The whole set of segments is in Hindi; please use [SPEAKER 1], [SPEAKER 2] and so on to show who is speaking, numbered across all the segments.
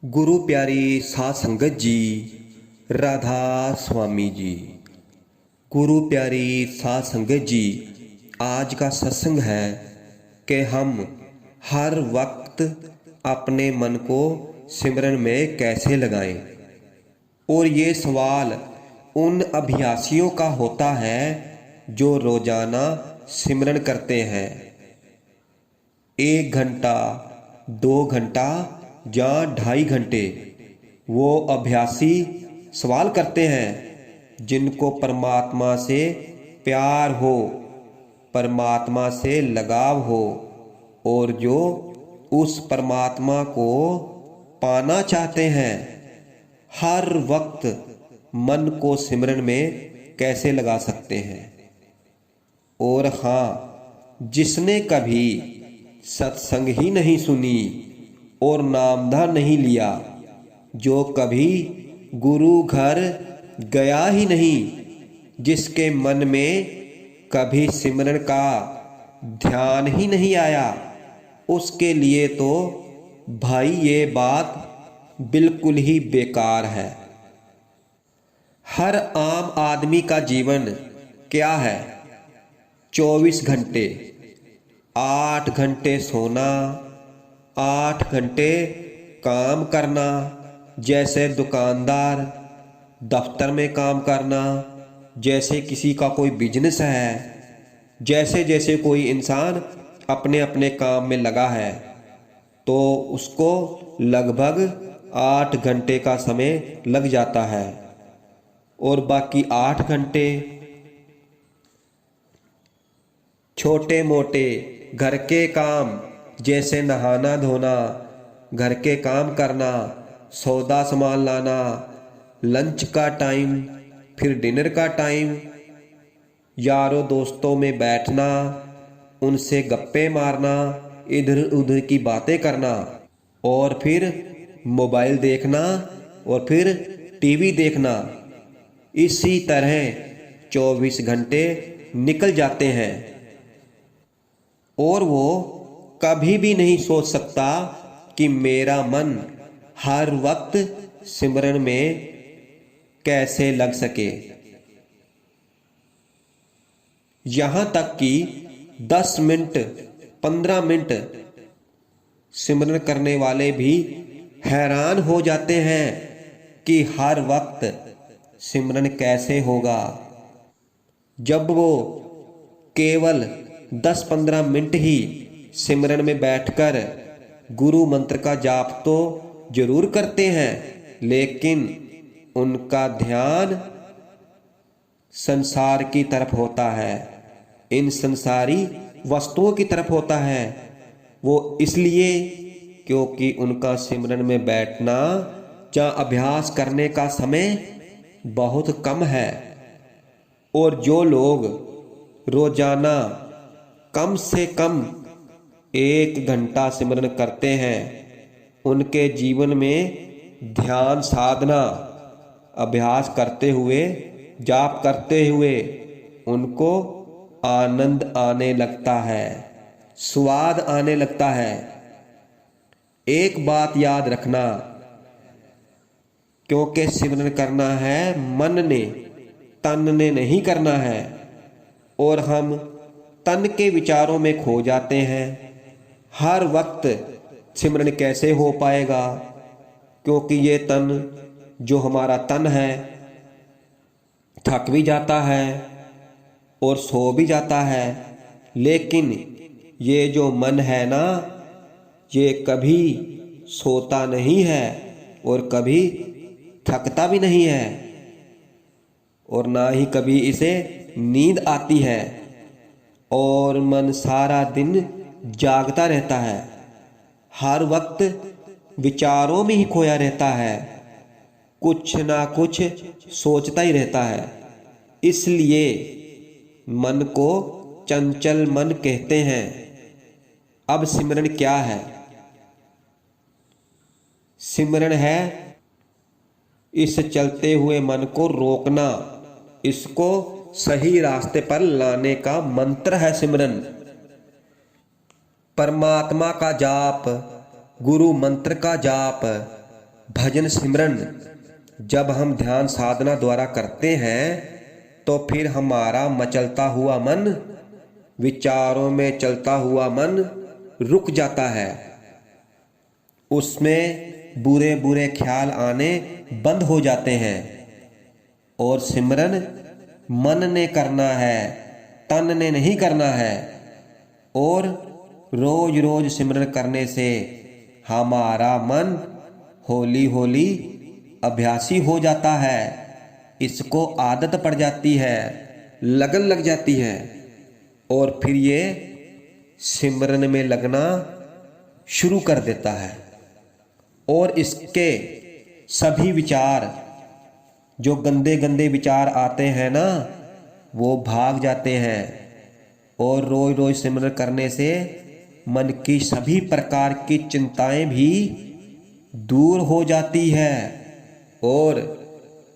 [SPEAKER 1] गुरु प्यारी साध संगत जी, राधा स्वामी जी। गुरु प्यारी साध संगत जी, आज का सत्संग है कि हम हर वक्त अपने मन को सिमरन में कैसे लगाएं। और ये सवाल उन अभ्यासियों का होता है जो रोजाना सिमरन करते हैं। 1 घंटा, 2 घंटा या 2.5 घंटे वो अभ्यासी सवाल करते हैं जिनको परमात्मा से प्यार हो, परमात्मा से लगाव हो और जो उस परमात्मा को पाना चाहते हैं। हर वक्त मन को सिमरन में कैसे लगा सकते हैं। और हाँ, जिसने कभी सत्संग ही नहीं सुनी और नामधाम नहीं लिया, जो कभी गुरु घर गया ही नहीं, जिसके मन में कभी सिमरन का ध्यान ही नहीं आया, उसके लिए तो भाई ये बात बिल्कुल ही बेकार है। हर आम आदमी का जीवन क्या है? 24 घंटे, 8 घंटे सोना, 8 घंटे काम करना, जैसे दुकानदार दफ्तर में काम करना, जैसे किसी का कोई बिजनेस है, जैसे जैसे कोई इंसान अपने अपने काम में लगा है तो उसको लगभग 8 घंटे का समय लग जाता है। और बाकी 8 घंटे छोटे मोटे घर के काम, जैसे नहाना धोना, घर के काम करना, सौदा सामान लाना, लंच का टाइम, फिर डिनर का टाइम, यारों दोस्तों में बैठना, उनसे गप्पे मारना, इधर उधर की बातें करना, और फिर मोबाइल देखना, और फिर टीवी देखना। इसी तरह 24 घंटे निकल जाते हैं और वो कभी भी नहीं सोच सकता कि मेरा मन हर वक्त सिमरन में कैसे लग सके। यहां तक कि 10 मिनट 15 मिनट सिमरन करने वाले भी हैरान हो जाते हैं कि हर वक्त सिमरन कैसे होगा। जब वो केवल 10-15 मिनट ही सिमरन में बैठकर गुरु मंत्र का जाप तो जरूर करते हैं, लेकिन उनका ध्यान संसार की तरफ होता है, इन संसारी वस्तुओं की तरफ होता है। वो इसलिए क्योंकि उनका सिमरन में बैठना या अभ्यास करने का समय बहुत कम है। और जो लोग रोजाना कम से कम 1 घंटा सिमरन करते हैं, उनके जीवन में ध्यान साधना अभ्यास करते हुए, जाप करते हुए उनको आनंद आने लगता है, स्वाद आने लगता है। एक बात याद रखना, क्योंकि सिमरन करना है मन ने, तन ने नहीं करना है। और हम तन के विचारों में खो जाते हैं। हर वक्त सिमरन कैसे हो पाएगा, क्योंकि ये तन, जो हमारा तन है, थक भी जाता है और सो भी जाता है। लेकिन ये जो मन है ना, ये कभी सोता नहीं है और कभी थकता भी नहीं है, और ना ही कभी इसे नींद आती है। और मन सारा दिन जागता रहता है, हर वक्त विचारों में ही खोया रहता है, कुछ ना कुछ सोचता ही रहता है। इसलिए मन को चंचल मन कहते हैं। अब सिमरन क्या है? सिमरन है इस चलते हुए मन को रोकना, इसको सही रास्ते पर लाने का मंत्र है सिमरन। परमात्मा का जाप, गुरु मंत्र का जाप, भजन सिमरन जब हम ध्यान साधना द्वारा करते हैं तो फिर हमारा मचलता हुआ मन, विचारों में चलता हुआ मन रुक जाता है। उसमें बुरे बुरे ख्याल आने बंद हो जाते हैं। और सिमरन मन ने करना है, तन ने नहीं करना है। और रोज रोज सिमरन करने से हमारा मन हौली हौली अभ्यासी हो जाता है। इसको आदत पड़ जाती है, लगन लग जाती है और फिर ये सिमरन में लगना शुरू कर देता है। और इसके सभी विचार, जो गंदे गंदे विचार आते हैं ना, वो भाग जाते हैं। और रोज रोज सिमरन करने से मन की सभी प्रकार की चिंताएं भी दूर हो जाती है। और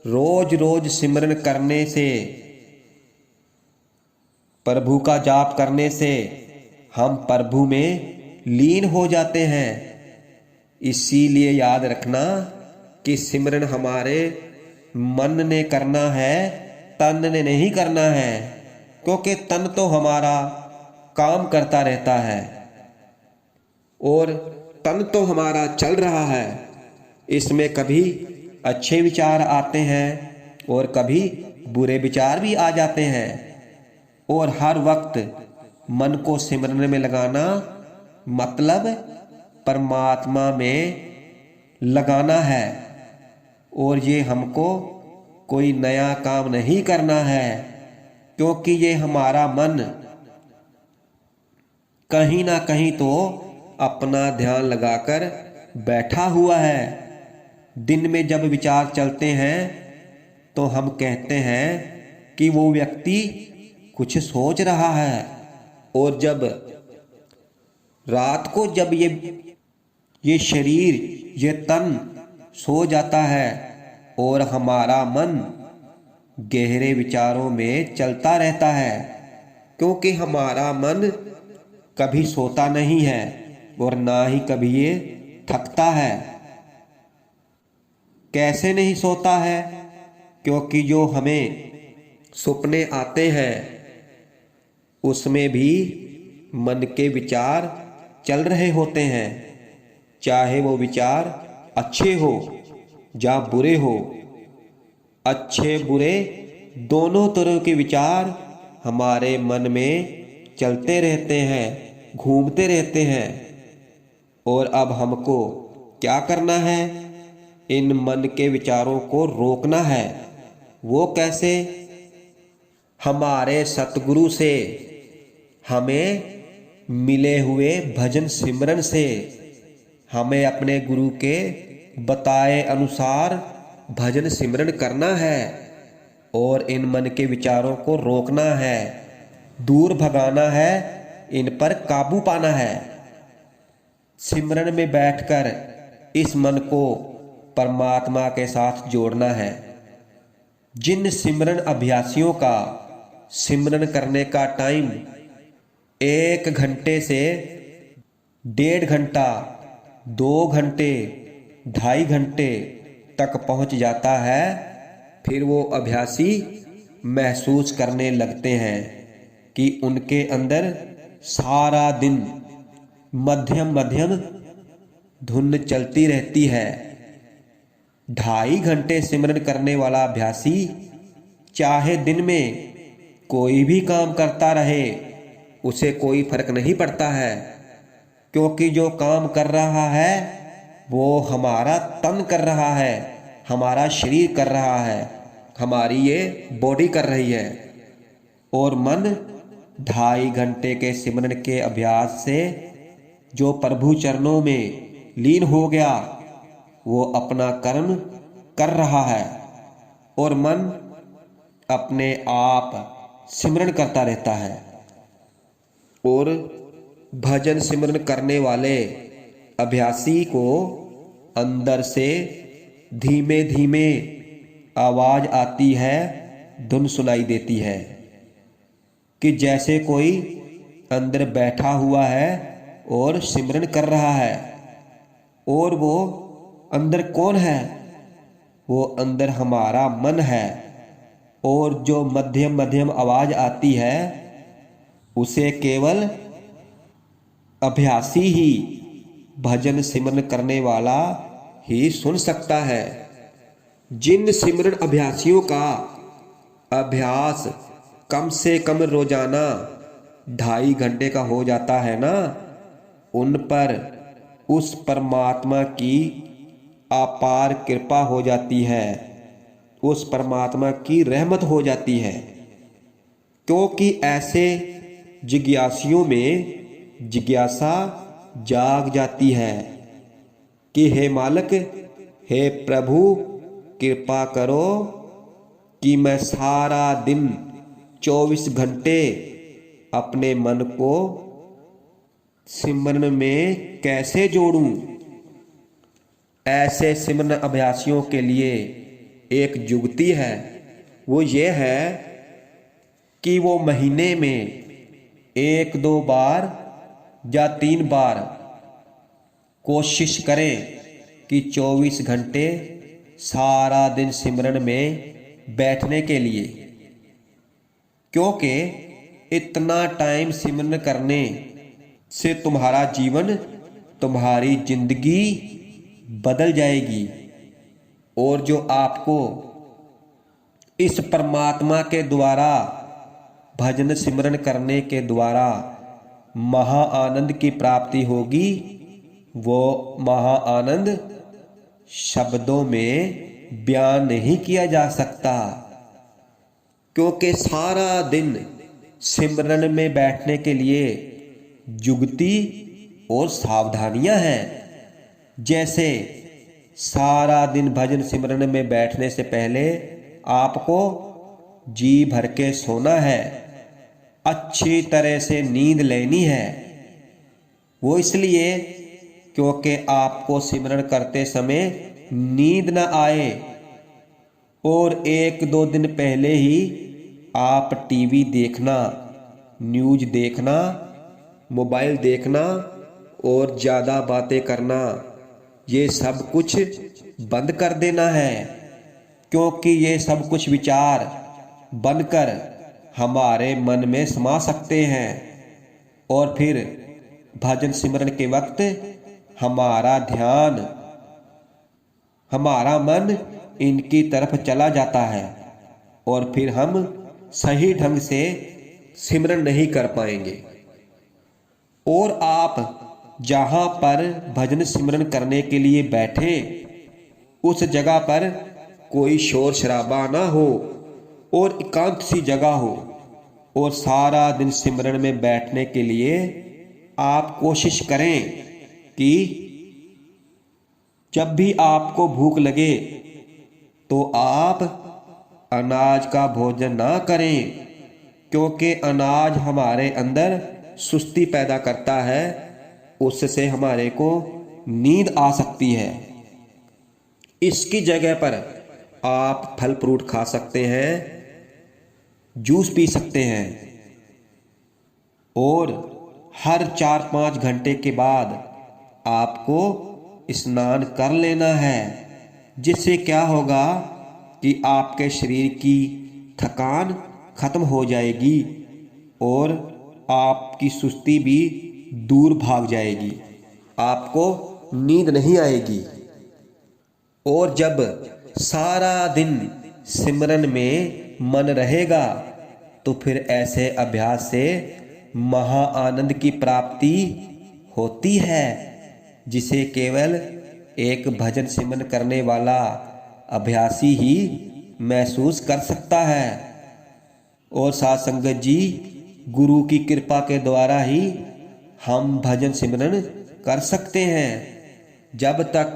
[SPEAKER 1] रोज रोज सिमरन करने से, प्रभु का जाप करने से हम प्रभु में लीन हो जाते हैं। इसीलिए याद रखना कि सिमरन हमारे मन ने करना है, तन ने नहीं करना है। क्योंकि तन तो हमारा काम करता रहता है और तन तो हमारा चल रहा है। इसमें कभी अच्छे विचार आते हैं और कभी बुरे विचार भी आ जाते हैं। और हर वक्त मन को सिमरन में लगाना मतलब परमात्मा में लगाना है। और ये हमको कोई नया काम नहीं करना है, क्योंकि ये हमारा मन कहीं ना कहीं तो अपना ध्यान लगाकर बैठा हुआ है। दिन में जब विचार चलते हैं तो हम कहते हैं कि वो व्यक्ति कुछ सोच रहा है। और जब रात को जब ये शरीर, ये तन सो जाता है और हमारा मन गहरे विचारों में चलता रहता है, क्योंकि हमारा मन कभी सोता नहीं है और ना ही कभी ये थकता है। कैसे नहीं सोता है? क्योंकि जो हमें सपने आते हैं उसमें भी मन के विचार चल रहे होते हैं, चाहे वो विचार अच्छे हो या बुरे हो। अच्छे बुरे दोनों तरह के विचार हमारे मन में चलते रहते हैं, घूमते रहते हैं। और अब हमको क्या करना है? इन मन के विचारों को रोकना है। वो कैसे? हमारे सतगुरु से, हमें मिले हुए भजन सिमरन से। हमें अपने गुरु के बताए अनुसार भजन सिमरन करना है और इन मन के विचारों को रोकना है, दूर भगाना है, इन पर काबू पाना है। सिमरन में बैठकर इस मन को परमात्मा के साथ जोड़ना है। जिन सिमरन अभ्यासियों का सिमरन करने का टाइम 1 घंटे से 1.5 घंटा, 2 घंटे, 2.5 घंटे तक पहुंच जाता है, फिर वो अभ्यासी महसूस करने लगते हैं कि उनके अंदर सारा दिन मध्यम मध्यम धुन चलती रहती है। 2.5 घंटे सिमरन करने वाला अभ्यासी चाहे दिन में कोई भी काम करता रहे, उसे कोई फर्क नहीं पड़ता है। क्योंकि जो काम कर रहा है वो हमारा तन कर रहा है, हमारा शरीर कर रहा है, हमारी ये बॉडी कर रही है। और मन 2.5 घंटे के सिमरन के अभ्यास से जो प्रभु चरणों में लीन हो गया, वो अपना कर्म कर रहा है और मन अपने आप सिमरन करता रहता है। और भजन सिमरन करने वाले अभ्यासी को अंदर से धीमे धीमे आवाज आती है, धुन सुनाई देती है कि जैसे कोई अंदर बैठा हुआ है और सिमरन कर रहा है। और वो अंदर कौन है? वो अंदर हमारा मन है। और जो मध्यम मध्यम आवाज आती है उसे केवल अभ्यासी ही, भजन सिमरन करने वाला ही सुन सकता है। जिन सिमरन अभ्यासियों का अभ्यास कम से कम रोजाना 2.5 घंटे का हो जाता है ना, उन पर उस परमात्मा की अपार कृपा हो जाती है, उस परमात्मा की रहमत हो जाती है। क्योंकि ऐसे जिज्ञासियों में जिज्ञासा जाग जाती है कि हे मालिक, हे प्रभु, कृपा करो कि मैं सारा दिन 24 घंटे अपने मन को सिमरन में कैसे जोड़ूं। ऐसे सिमरन अभ्यासियों के लिए एक जुगती है। वो ये है कि वो महीने में 1-2 बार या 3 बार कोशिश करें कि 24 घंटे सारा दिन सिमरन में बैठने के लिए। क्योंकि इतना टाइम सिमरन करने से तुम्हारा जीवन, तुम्हारी जिंदगी बदल जाएगी। और जो आपको इस परमात्मा के द्वारा भजन सिमरन करने के द्वारा महा आनंद की प्राप्ति होगी, वो महा आनंद शब्दों में बयान नहीं किया जा सकता। क्योंकि सारा दिन सिमरन में बैठने के लिए जुगती और सावधानियां हैं। जैसे सारा दिन भजन सिमरन में बैठने से पहले आपको जी भर के सोना है, अच्छी तरह से नींद लेनी है। वो इसलिए क्योंकि आपको सिमरन करते समय नींद न आए और 1-2 दिन पहले ही आप टीवी देखना, न्यूज़ देखना, मोबाइल देखना और ज़्यादा बातें करना, ये सब कुछ बंद कर देना है। क्योंकि ये सब कुछ विचार बनकर हमारे मन में समा सकते हैं और फिर भजन सिमरन के वक्त हमारा ध्यान, हमारा मन इनकी तरफ चला जाता है और फिर हम सही ढंग से सिमरन नहीं कर पाएंगे। और आप जहां पर भजन सिमरन करने के लिए बैठे, उस जगह पर कोई शोर शराबा ना हो और एकांत सी जगह हो। और सारा दिन सिमरन में बैठने के लिए आप कोशिश करें कि जब भी आपको भूख लगे तो आप अनाज का भोजन ना करें। क्योंकि अनाज हमारे अंदर सुस्ती पैदा करता है, उससे हमारे को नींद आ सकती है। इसकी जगह पर आप फल फ्रूट खा सकते हैं, जूस पी सकते हैं। और हर 4-5 घंटे के बाद आपको स्नान कर लेना है, जिससे क्या होगा कि आपके शरीर की थकान खत्म हो जाएगी और आपकी सुस्ती भी दूर भाग जाएगी, आपको नींद नहीं आएगी। और जब सारा दिन सिमरन में मन रहेगा तो फिर ऐसे अभ्यास से महा आनंद की प्राप्ति होती है, जिसे केवल एक भजन सिमरन करने वाला अभ्यासी ही महसूस कर सकता है। और साथ संगत जी, गुरु की कृपा के द्वारा ही हम भजन सिमरन कर सकते हैं। जब तक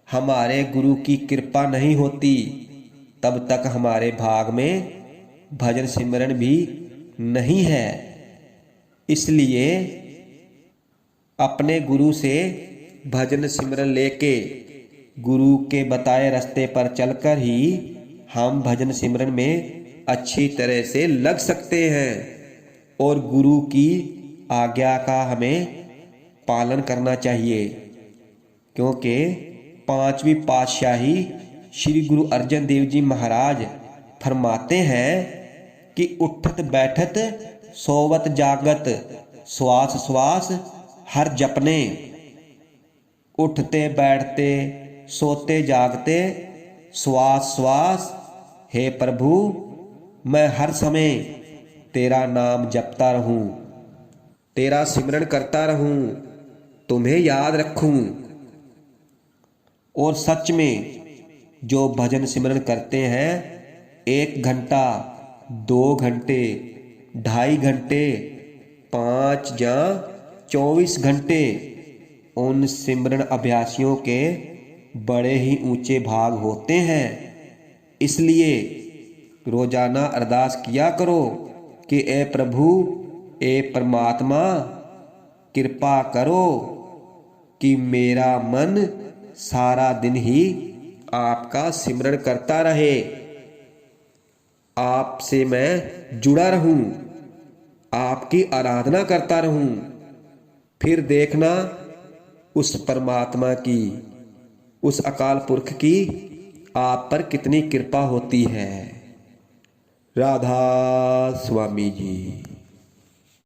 [SPEAKER 1] हमारे गुरु की कृपा नहीं होती, तब तक हमारे भाग में भजन सिमरन भी नहीं है। इसलिए अपने गुरु से भजन सिमरन लेके गुरु के बताए रास्ते पर चलकर ही हम भजन सिमरन में अच्छी तरह से लग सकते हैं। और गुरु की आज्ञा का हमें पालन करना चाहिए, क्योंकि पांचवी पातशाही श्री गुरु अर्जन देव जी महाराज फरमाते हैं कि उठत बैठत सोवत जागत श्वास श्वास हर जपने। उठते बैठते सोते जागते श्वास श्वास हे प्रभु मैं हर समय तेरा नाम जपता रहूं, तेरा सिमरन करता रहूं, तुम्हें याद रखूं। और सच में जो भजन सिमरन करते हैं 1 घंटा 2 घंटे 2.5 घंटे 5 या 24 घंटे उन सिमरन अभ्यासियों के बड़े ही ऊंचे भाग होते हैं। इसलिए रोजाना अरदास किया करो कि ए प्रभु ए परमात्मा कृपा करो कि मेरा मन सारा दिन ही आपका सिमरन करता रहे, आपसे मैं जुड़ा रहूं, आपकी आराधना करता रहूं। फिर देखना उस परमात्मा की, उस अकाल पुरख की आप पर कितनी कृपा होती है। राधा स्वामी जी।